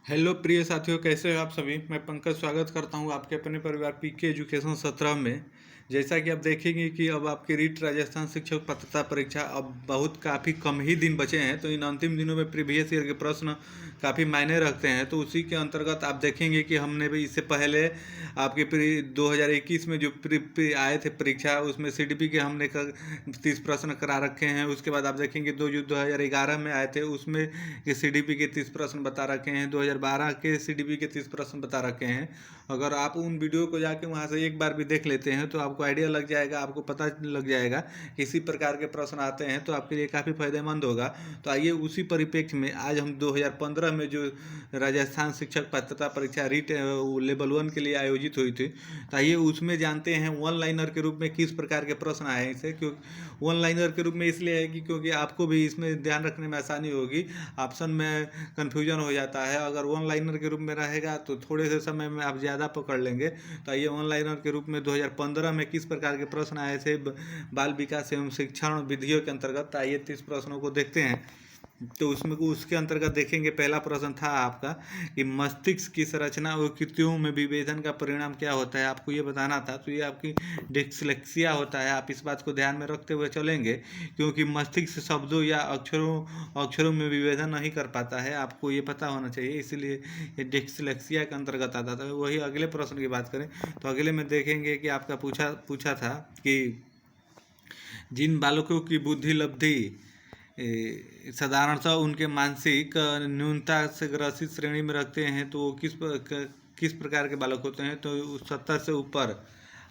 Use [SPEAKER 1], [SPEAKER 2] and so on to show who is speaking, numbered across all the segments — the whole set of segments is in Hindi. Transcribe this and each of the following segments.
[SPEAKER 1] हेलो प्रिय साथियों, कैसे हो आप सभी। मैं पंकज स्वागत करता हूं आपके अपने परिवार पीके एजुकेशन 17 में। जैसा कि आप देखेंगे कि अब आपकी रीट राजस्थान शिक्षक पात्रता परीक्षा अब बहुत काफ़ी कम ही दिन बचे हैं, तो इन अंतिम दिनों में प्रीवियस ईयर के प्रश्न काफ़ी मायने रखते हैं। तो उसी के अंतर्गत आप देखेंगे कि हमने भी इससे पहले आपके 2021 में जो आए थे परीक्षा, उसमें सीडीपी के हमने 30 प्रश्न करा रखे हैं। उसके बाद आप देखेंगे जो 2011 में आए थे उसमें के सीडीपी के 30 प्रश्न बता रखे हैं। 2012 के सीडीपी के 30 प्रश्न बता रखे हैं। अगर आप उन वीडियो को जाके वहाँ से एक बार भी देख लेते हैं तो आपको आइडिया लग जाएगा, आपको पता लग जाएगा इसी प्रकार के प्रश्न आते हैं, तो आपके लिए काफ़ी फायदेमंद होगा। तो आइए उसी परिप्रेक्ष्य में आज हम 2015 में जो राजस्थान शिक्षक पात्रता परीक्षा रीट लेवल 1 के लिए आयोजित हुई थी, तो आइए उसमें जानते हैं वन लाइनर के रूप में किस प्रकार के प्रश्न आए हैं। इसे क्योंकि वन लाइनर के रूप में इसलिए है कि क्योंकि आपको भी इसमें ध्यान रखने में आसानी होगी, ऑप्शन में कन्फ्यूजन हो जाता है। अगर वन लाइनर के रूप में रहेगा तो थोड़े से समय में आप ज़्यादा पकड़ लेंगे। तो आइए वन लाइनर के रूप में 2015 में किस प्रकार के प्रश्न आए थे बाल विकास एवं शिक्षण विधियों के अंतर्गत, आइए 30 प्रश्नों को देखते हैं। तो उसमें उसके अंतर्गत देखेंगे, पहला प्रश्न था आपका कि मस्तिष्क की संरचना और कृतियों में विभेदन का परिणाम क्या होता है, आपको ये बताना था। तो ये आपकी डिस्लेक्सिया होता है, आप इस बात को ध्यान में रखते हुए चलेंगे, क्योंकि मस्तिष्क शब्दों या अक्षरों में विभेदन नहीं कर पाता है, आपको ये पता होना चाहिए, इसलिए ये डिस्लेक्सिया के अंतर्गत आता था। वही अगले प्रश्न की बात करें तो अगले में देखेंगे कि आपका पूछा था कि जिन बालकों की बुद्धि लब्धि साधारणतः उनके मानसिक न्यूनता से ग्रसित श्रेणी में रखते हैं, तो वो किस प्रकार के बालक होते हैं। तो 70 से ऊपर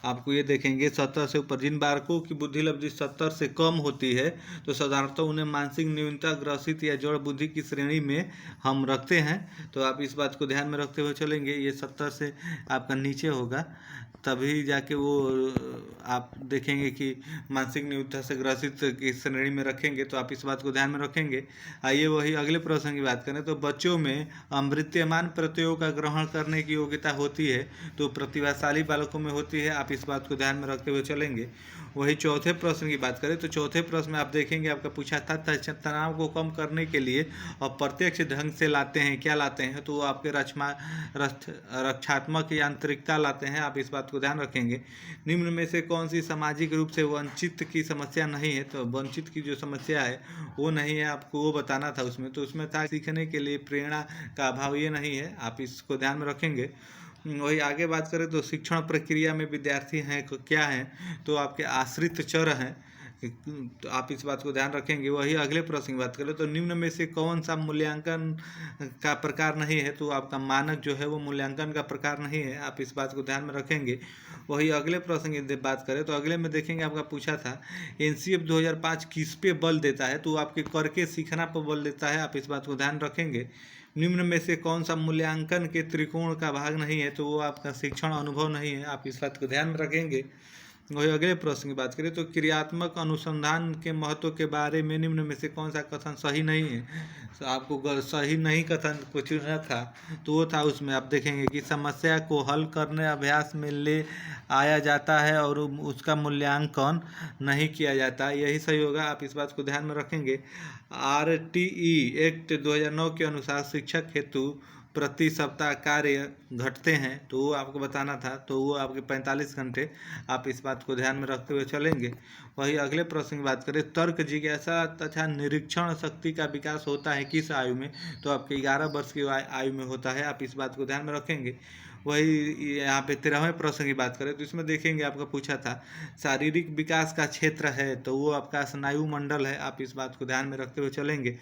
[SPEAKER 1] आपको ये देखेंगे, 70 से ऊपर जिन बालकों की बुद्धि लब्धि 70 से कम होती है तो साधारणतः उन्हें मानसिक न्यूनता ग्रसित या जड़ बुद्धि की श्रेणी में हम रखते हैं। तो आप इस बात को ध्यान में रखते हुए चलेंगे, ये 70 से आपका नीचे होगा, तभी जाके वो आप देखेंगे कि मानसिक न्यूनता से ग्रसित की श्रेणी में रखेंगे, तो आप इस बात को ध्यान में रखेंगे। आइए वही अगले प्रश्न की बात करें तो बच्चों में अमृत्यमान प्रत्ययों का ग्रहण करने की योग्यता होती है, तो प्रतिभाशाली बालकों में होती है, आप इस बात को ध्यान में रखते हुए चलेंगे। वही चौथे प्रश्न की बात करें तो चौथे प्रश्न में आप देखेंगे, आपका पूछा था तनाव को कम करने के लिए अप्रत्यक्ष ढंग से लाते हैं, क्या लाते हैं, तो वो आपके रक्षात्मक यांत्रिकता लाते हैं, आप इस बात को ध्यान रखेंगे। निम्न में से कौन सी सामाजिक रूप से वंचित की समस्या नहीं है, तो वंचित की जो समस्या है वो नहीं है, आपको वो बताना था उसमें। तो उसमें था सीखने के लिए प्रेरणा का अभाव, ये नहीं है, आप इसको ध्यान में रखेंगे। वही आगे बात करें तो शिक्षण प्रक्रिया में विद्यार्थी हैं क्या हैं, तो आपके आश्रित चर हैं, तो आप इस बात को ध्यान रखेंगे। वही अगले प्रश्न की बात करें तो निम्न में से कौन सा मूल्यांकन का प्रकार नहीं है, तो आपका मानक जो है वो मूल्यांकन का प्रकार नहीं है, आप इस बात को ध्यान में रखेंगे। वही अगले प्रश्न की बात करें तो अगले में देखेंगे, आपका पूछा था एनसीएफ 2005 किस पे बल देता है, तो आपके करके सीखना पर बल देता है, आप इस बात को ध्यान रखेंगे। निम्न में से कौन सा मूल्यांकन के त्रिकोण का भाग नहीं है, तो वो आपका शिक्षण अनुभव नहीं है, आप इस बात को ध्यान में रखेंगे। वही अगले प्रश्न की बात करें तो क्रियात्मक अनुसंधान के महत्व के बारे में निम्न में से कौन सा कथन सही नहीं है, तो आपको सही नहीं कथन को चुनना था, तो वो था उसमें आप देखेंगे कि समस्या को हल करने अभ्यास में ले आया जाता है और उसका मूल्यांकन नहीं किया जाता, यही सही होगा, आप इस बात को ध्यान में रखेंगे। आरटीई एक्ट 2009 के अनुसार शिक्षक हेतु प्रति सप्ताह कार्य घटते हैं, तो वो आपको बताना था, तो वो आपके 45 घंटे, आप इस बात को ध्यान में रखते हुए चलेंगे। वही अगले प्रश्न की बात करें, तर्क जिज्ञासा तथा निरीक्षण शक्ति का विकास होता है किस आयु में, तो आपके 11 वर्ष की आयु में होता है, आप इस बात को ध्यान में रखेंगे। वही यहाँ पे 13वें प्रश्न की बात करें तो इसमें देखेंगे, आपका पूछा था शारीरिक विकास का क्षेत्र है, तो वो आपका स्नायु मंडल है, आप इस बात को ध्यान में रखते हुए चलेंगे।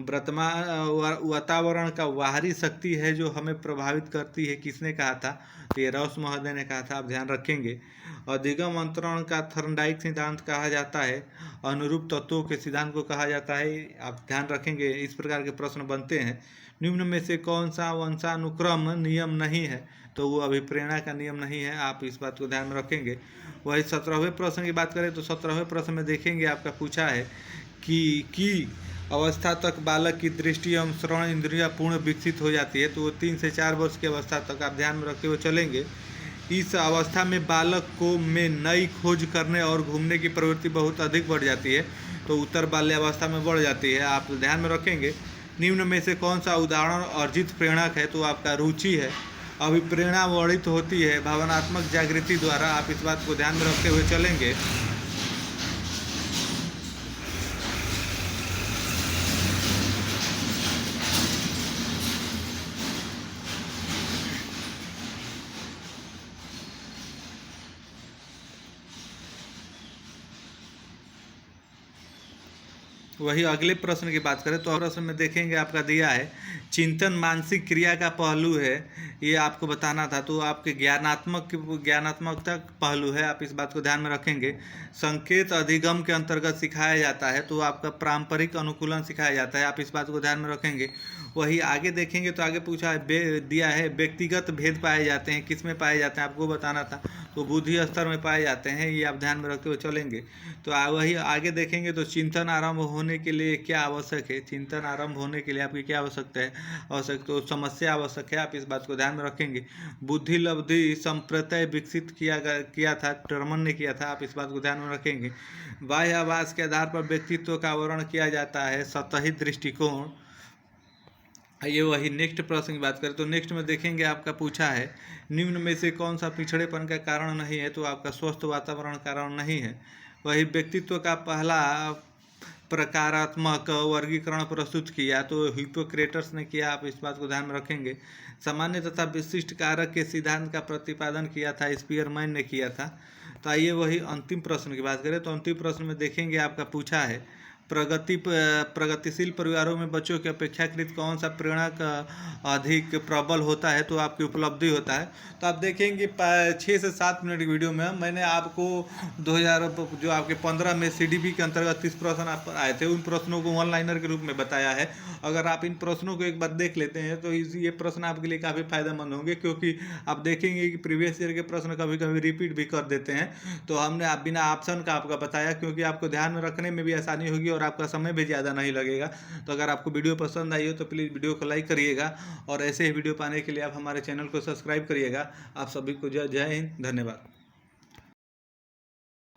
[SPEAKER 1] वर्तमान वातावरण का बाहरी शक्ति है जो हमें प्रभावित करती है, किसने कहा था, तो ये रॉस महोदय ने कहा था, आप ध्यान रखेंगे। अधिगम अंतरण का थर्नडाइक सिद्धांत कहा जाता है, अनुरूप तत्वों के सिद्धांत को कहा जाता है, आप ध्यान रखेंगे, इस प्रकार के प्रश्न बनते हैं। निम्न में से कौन सा वंशानुक्रम नियम नहीं है, तो वो अभिप्रेरणा का नियम नहीं है, आप इस बात को ध्यान में रखेंगे। वही 17वें प्रश्न की बात करें तो 17वें प्रश्न में देखेंगे, आपका पूछा है कि अवस्था तक बालक की दृष्टि एवं श्रवण इंद्रियां पूर्ण विकसित हो जाती है, तो वो 3 से 4 वर्ष की अवस्था तक आप ध्यान में रखते हुए चलेंगे। इस अवस्था में बालक को में नई खोज करने और घूमने की प्रवृत्ति बहुत अधिक बढ़ जाती है, तो उत्तर बाल्यावस्था में बढ़ जाती है, आप ध्यान में रखेंगे। निम्न में से कौन सा उदाहरण अर्जित प्रेरक है? तो आपका रुचि है। अभिप्रेरणा वर्णित होती है भावनात्मक जागृति द्वारा। आप इस बात को ध्यान में रखते हुए चलेंगे। वही अगले प्रश्न की बात करें तो प्रश्न में देखेंगे आपका दिया है चिंतन मानसिक क्रिया का पहलू है, ये आपको बताना था। तो आपके ज्ञानात्मकता पहलू है, आप इस बात को ध्यान में रखेंगे। संकेत अधिगम के अंतर्गत सिखाया जाता है, तो आपका पारंपरिक अनुकूलन सिखाया जाता है, आप इस बात को ध्यान में रखेंगे। वही आगे देखेंगे तो आगे पूछा है दिया है व्यक्तिगत भेद पाए जाते हैं, किस में पाए जाते हैं आपको बताना था। तो बुद्धि स्तर में पाए जाते हैं, ये आप ध्यान में रखते हुए चलेंगे। तो वही आगे देखेंगे तो चिंतन आरंभ होने के लिए क्या आवश्यक है? चिंतन आरंभ होने के लिए आपकी क्या आवश्यकता है? तो समस्या आवश्यक है, आप इस बात को ध्यान में रखेंगे। बुद्धि लब्धि संप्रत्यय विकसित किया था, टर्मन ने किया था, आप इस बात को ध्यान में रखेंगे। बाह्य आवास के आधार पर व्यक्तित्व का आवरण किया जाता है, सतही दृष्टिकोण। ये वही नेक्स्ट प्रश्न की बात करें तो नेक्स्ट में देखेंगे आपका पूछा है निम्न में से कौन सा पिछड़ेपन का कारण नहीं है? तो आपका स्वस्थ वातावरण कारण नहीं है। वही व्यक्तित्व का पहला प्रकारात्मक वर्गीकरण प्रस्तुत किया तो हिप्पोक्रेटस ने किया, आप इस बात को ध्यान में रखेंगे। सामान्य तथा विशिष्ट कारक के सिद्धांत का प्रतिपादन किया था, स्पीयरमैन ने किया था। तो आइए वही अंतिम प्रश्न की बात करें तो अंतिम प्रश्न में देखेंगे आपका पूछा है प्रगतिशील परिवारों में बच्चों की अपेक्षाकृत कौन सा प्रेरक अधिक प्रबल होता है? तो आपकी उपलब्धि होता है। तो आप देखेंगे 6 से 7 मिनट की वीडियो में मैंने आपको 2000 जो आपके 15 में CDP के अंतर्गत 30 प्रश्न आप आए थे, उन प्रश्नों को वन लाइनर के रूप में बताया है। अगर आप इन प्रश्नों को एक बार देख लेते हैं तो ये प्रश्न आपके लिए काफ़ी फायदेमंद होंगे, क्योंकि आप देखेंगे कि प्रीवियस ईयर के प्रश्न कभी कभी रिपीट भी कर देते हैं। तो हमने बिना ऑप्शन का आपका बताया, क्योंकि आपको ध्यान में रखने में भी आसानी होगी और आपका समय भी ज़्यादा नहीं लगेगा। तो अगर आपको वीडियो पसंद आई हो तो प्लीज़ वीडियो को लाइक करिएगा और ऐसे ही वीडियो पाने के लिए आप हमारे चैनल को सब्सक्राइब करिएगा। आप सभी को जय हिंद, धन्यवाद।